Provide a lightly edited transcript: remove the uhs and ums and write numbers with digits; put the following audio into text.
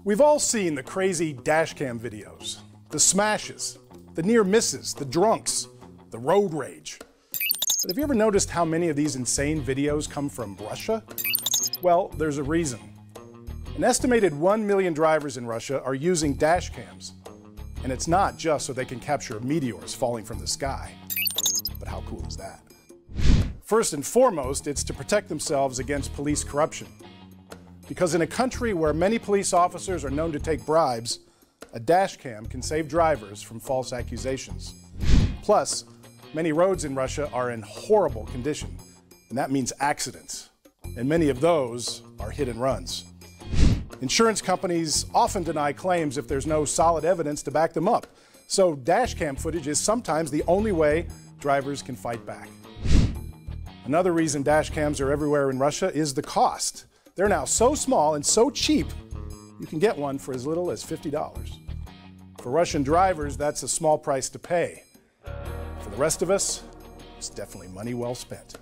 We've all seen the crazy dashcam videos, the smashes, the near misses, the drunks, the road rage. But have you ever noticed how many of these insane videos come from Russia? Well, there's a reason. An estimated 1 million drivers in Russia are using dashcams. And it's not just so they can capture meteors falling from the sky. But how cool is that? First and foremost, it's to protect themselves against police corruption. Because in a country where many police officers are known to take bribes, a dashcam can save drivers from false accusations. Plus, many roads in Russia are in horrible condition, and that means accidents. And many of those are hit and runs. Insurance companies often deny claims if there's no solid evidence to back them up. So dashcam footage is sometimes the only way drivers can fight back. Another reason dashcams are everywhere in Russia is the cost. They're now so small and so cheap, you can get one for as little as $50. For Russian drivers, that's a small price to pay. For the rest of us, it's definitely money well spent.